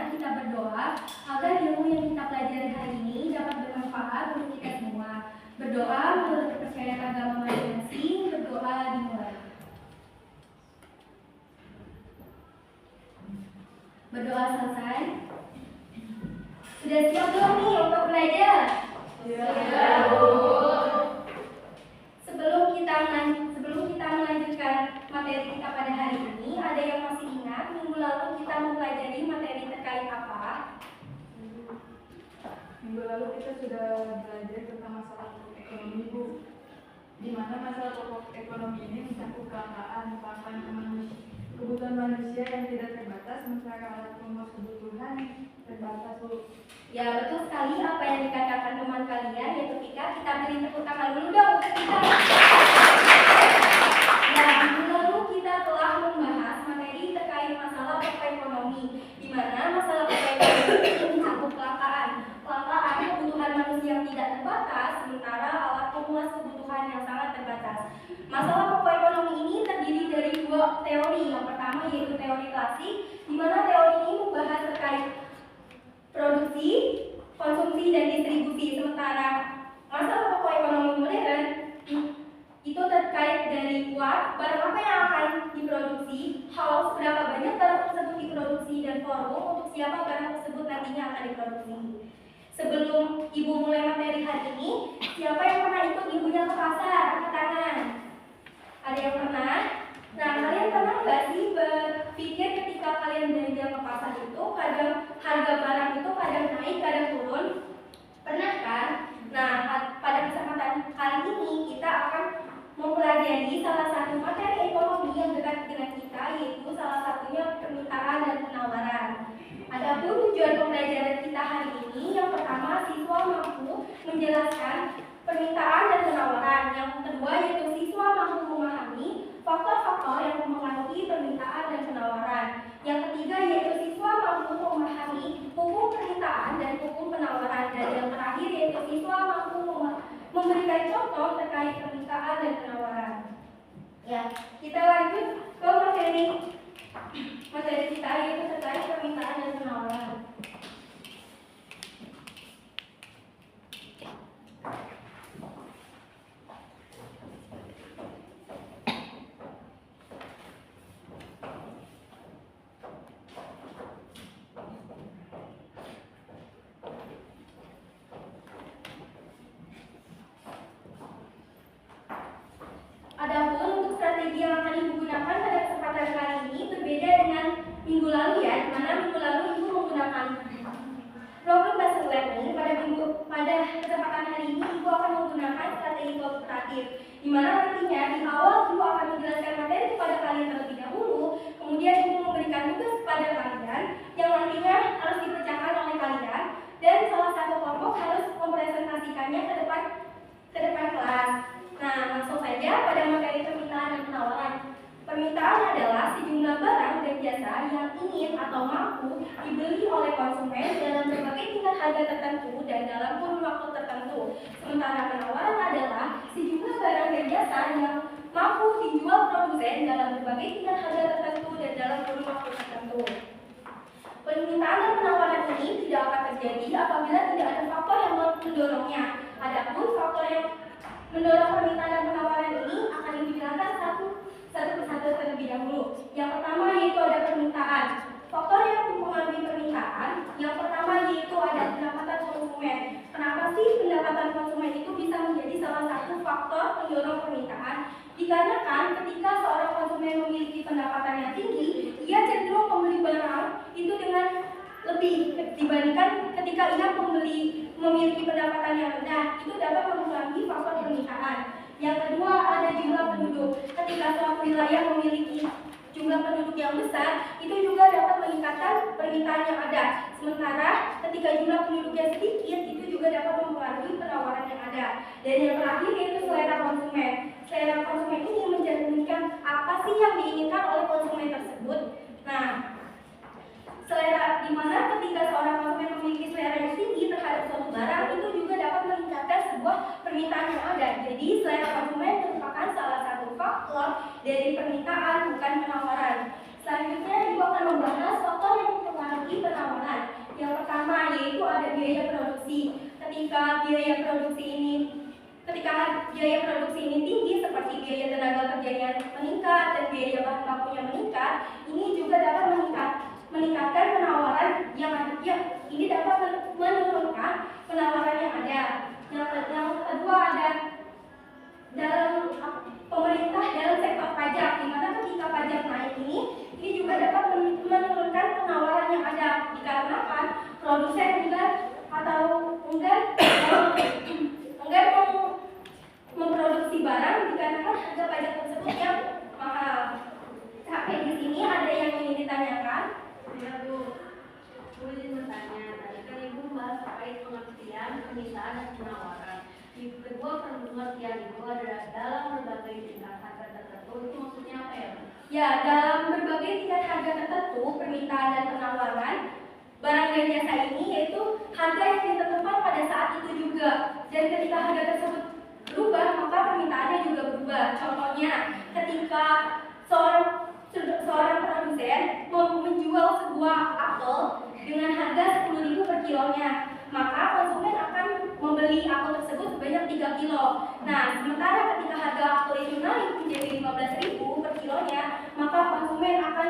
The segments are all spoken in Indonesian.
kita berdoa agar ilmu yang kita pelajari hari ini dapat bermanfaat untuk kita semua. Berdoa menurut kepercayaan agama masing-masing. Berdoa dimulai. Berdoa selesai. Sudah siap belum nih untuk belajar? Siap. Sebelum kita melanjutkan materi kita pada hari ini, ada yang masih ingat minggu lalu kita mempelajari materi terkait apa? Minggu lalu kita sudah belajar tentang masalah pokok ekonomi, Bu. Di mana masalah pokok ekonomi ini mencakup kelangkaan kebutuhan manusia yang tidak terbatas, sementara alat pokok kebutuhan terbatas, Bu. Ya, betul sekali apa yang dikatakan teman kalian, yaitu kita beri tepuk tangan dulu dong untuk kita. Nah, minggu lalu kita telah membahas materi terkait masalah pokok ekonomi, di mana masalah pokok ekonomi itu mencakup kelangkaan kebutuhan manusia yang tidak terbatas, sementara alat pemuas kebutuhan yang sangat terbatas. Masalah pokok ekonomi ini terdiri dari dua teori. Yang pertama yaitu teori klasik, di mana teori ini membahas terkait produksi, konsumsi, dan distribusi. Sementara masalah pokok ekonomi modern itu terkait dari barang apa yang akan diproduksi, berapa banyak barang tersebut diproduksi, dan volume untuk siapa barang tersebut nantinya akan diproduksi. Sebelum Ibu mulai materi hari ini, siapa yang pernah ikut ibunya ke pasar? Angkat tangan. Ada yang pernah? Nah, kalian pernah nggak sih berpikir ketika kalian belanja ke pasar itu kadang harga barang itu kadang naik, kadang turun? Pernah kan? Nah, pada kesempatan kali ini kita akan mempelajari salah satu materi ekonomi yang dekat dengan kita, yaitu salah satunya permintaan dan penawaran. Adapun tujuan pembelajaran kita hari ini, yang pertama siswa mampu menjelaskan permintaan dan penawaran. Yang kedua yaitu siswa mampu memahami faktor-faktor yang mempengaruhi permintaan dan penawaran. Yang ketiga yaitu siswa mampu memahami hukum permintaan dan hukum penawaran. Dan yang terakhir yaitu siswa mampu memberikan contoh terkait permintaan dan penawaran. Ya, kita lanjut ke materi kita yaitu terkait permintaan dan penawaran. Adapun untuk strategi yang akan Ibu gunakan pada kesempatan kali ini berbeda dengan minggu lalu ya, di mana minggu lalu Ibu menggunakan problem based learning. Pada kesempatan hari ini Ibu akan menggunakan strategi kooperatif, di mana nantinya di awal Ibu akan menjelaskan materi kepada kalian terlebih dahulu, kemudian Ibu memberikan tugas kepada kalian yang nantinya harus dikerjakan oleh kalian, dan salah satu kelompok harus mempresentasikannya ke depan kelas. Nah, langsung saja pada materi permintaan dan penawaran. Permintaan adalah sejumlah barang dan jasa yang ingin atau mampu dibeli oleh konsumen dalam berbagai tingkat harga tertentu dan dalam kurun waktu tertentu. Sementara penawaran adalah sejumlah barang dan jasa yang mampu dijual produsen dalam berbagai tingkat harga tertentu dan dalam kurun waktu tertentu. Permintaan dan penawaran ini tidak akan terjadi apabila tidak ada faktor yang mendorongnya. Adapun faktor yang mendorong permintaan dan penawaran ini akan dijelaskan satu persatu terlebih dahulu. Yang pertama yaitu ada permintaan. Faktor yang mempengaruhi permintaan, yang pertama yaitu ada pendapatan konsumen. Kenapa sih pendapatan konsumen itu bisa menjadi salah satu faktor pendorong permintaan? Dikarenakan ketika seorang konsumen memiliki pendapatan yang tinggi, ia cenderung membeli barang itu dengan lebih dibandingkan ketika ia memiliki pendapatan yang rendah. Itu dapat mengurangi faktor permintaan. Yang kedua ada jumlah penduduk. Ketika suatu wilayah memiliki jumlah penduduk yang besar, itu juga dapat meningkatkan permintaan yang ada. Sementara ketika jumlah penduduknya sedikit, itu juga dapat mempengaruhi penawaran yang ada. Dan yang terakhir yaitu selera konsumen. Selera konsumen ini mencerminkan apa sih yang diinginkan oleh konsumen tersebut. Nah, selera di mana ketika seorang konsumen memiliki selera yang tinggi terhadap suatu barang, itu juga dapat meningkatkan sebuah permintaan yang ada. Jadi selera konsumen merupakan salah satu faktor dari permintaan, bukan penawaran. Selanjutnya Ibu akan membahas faktor yang mempengaruhi strategi penawaran. Yang pertama yaitu ada biaya produksi. Ketika biaya produksi ini tinggi seperti biaya tenaga kerjanya meningkat dan biaya bahan bakunya meningkat, ini juga dapat meningkatkan penawaran yang ada. Ini dapat menurunkan penawaran yang ada. Yang kedua ada dalam pemerintah dalam sektor pajak, di mana ketika pajak naik ini juga dapat menurunkan penawaran yang ada dikarenakan produsen enggan memproduksi barang dikarenakan harga pajak tersebut yang mahal. Sampai di sini ada yang ingin ditanyakan? Ya Bu, izin bertanya. Tadi kan Ibu membahas terkait pengertian, permintaan dan penawaran. Di kedua pengertian itu ada dalam berbagai tingkat harga tertentu. Itu maksudnya apa ya Bu? Ya, dalam berbagai tingkat harga tertentu, permintaan dan penawaran barang dan jasa ini yaitu harga yang ditentukan pada saat itu juga. Dan ketika harga tersebut berubah, maka permintaannya juga berubah. Contohnya, ketika seorang produsen menjual sebuah apel dengan harga 10.000 per kilonya, maka konsumen akan membeli apel tersebut sebanyak 3 kilo. Nah, sementara ketika harga apel itu naik menjadi 15.000 per kilonya, maka konsumen akan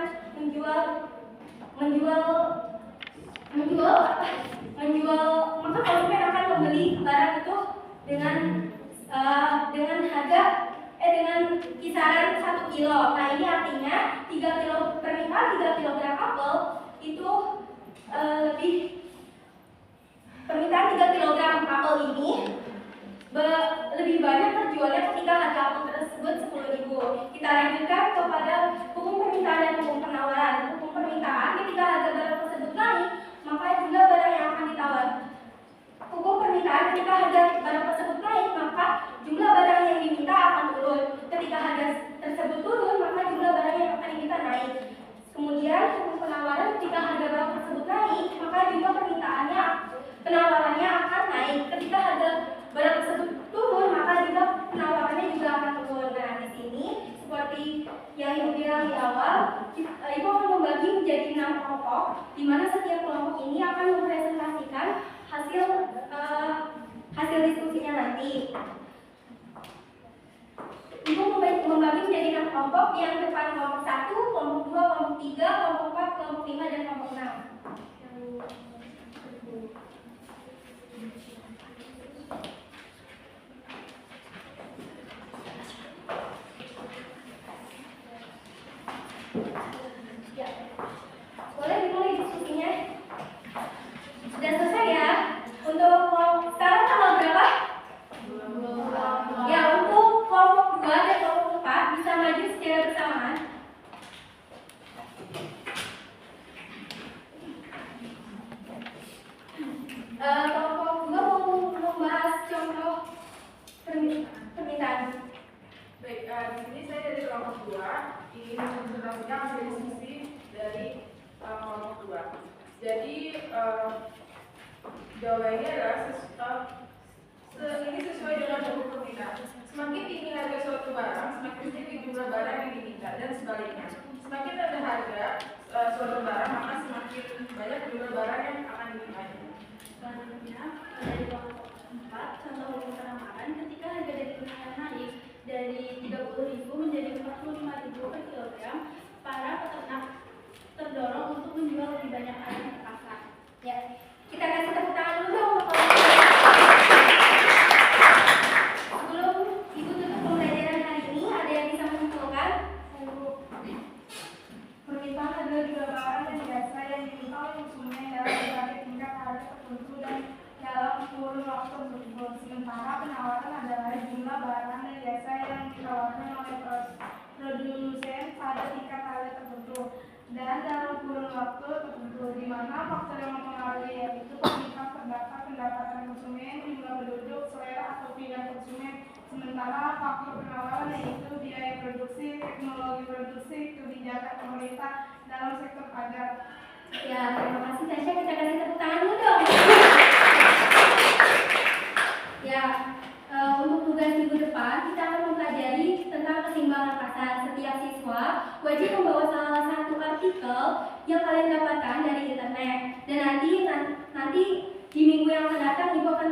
maka konsumen akan membeli barang itu dengan kisaran 1 kilo. Nah, ini artinya 3 kilogram apel itu permintaan 3 kilogram apel ini lebih banyak terjualnya ketika harga apel tersebut 10.000. Kita lanjutkan kepada hukum permintaan dan hukum penawaran. Hukum permintaan, ketika harga barang tersebut naik, maka jumlah barang yang akan ditawar. Hukum permintaan, ketika harga barang tersebut naik, maka jumlah barang yang diminta akan turun. Ketika harga tersebut turun, maka jumlah barang yang akan diminta naik. Kemudian hukum penawaran, ketika harga barang tersebut naik, maka jumlah penawarannya akan naik. Ketika harga barang tersebut turun, maka jumlah penawarannya juga akan turun. Nah, di sini seperti yang Ibu bilang di awal, Ibu akan membagi menjadi 6 kelompok, di mana setiap kelompok ini akan mempresentasikan hasil diskusinya nanti. Ibu membagi menjadi 6 kelompok, yang depan kelompok 1, kelompok 2, kelompok 3, kelompok 4, kelompok 5, dan kelompok 6. Ya, boleh dimulai diskusinya. Sudah selesai ya? Untuk sekarang tanggal berapa? Ya, untuk kelompok 2 dan kelompok 4 bisa maju secara bersamaan. Kelompok 2 mau membahas contoh permintaan. Baik, di sini saya dari kelompok 2 ingin mempresentasikan hasil diskusi dari kelompok 2. Jadi jawabannya adalah ini sesuai dengan hukum permintaan. Semakin tinggi harga suatu barang, semakin sedikit jumlah barang yang diminta, dan sebaliknya. Semakin rendah harga suatu barang, maka semakin banyak jumlah barang yang akan diminta. Selanjutnya, dari kelompok 4, contoh hukum penawaran, ketika harga dari perusahaan naik dari 30.000 menjadi 45.000 per kilogram, para peternak terdorong untuk menjual lebih banyak ayam ke pasar. Ya, kita kasih tepuk tangan dulu dong untuk sebelum Ibu tutup pembelajaran hari ini, ada yang bisa menyimpulkan? Permintaan adalah juga barang dan jasa yang diminta oleh konsumen dalam berbagai tingkat harga tertentu dan dalam kurun waktu tertentu. Sementara penawaran adalah jumlah barang dan jasa yang ditawarkan oleh produsen pada tingkat harga tertentu dan dalam kurun waktu tertentu, di mana faktor yang mempengaruhi yaitu pemilihan pendapatan konsumen, jumlah penduduk, selera atau pilihan konsumen. Sementara faktor penawaran yaitu biaya produksi, teknologi produksi, kebijakan pemerintah dalam sektor pajak. Ya, terima kasih Tasya, kita kasih tepuk tangan dulu dong. Ya, untuk tugas minggu depan kita akan mempelajari tentang keseimbangan pasar. Setiap siswa wajib membawa salah satu arti artikel yang kalian dapatkan dari internet. Dan nanti di minggu yang akan datang Ibu akan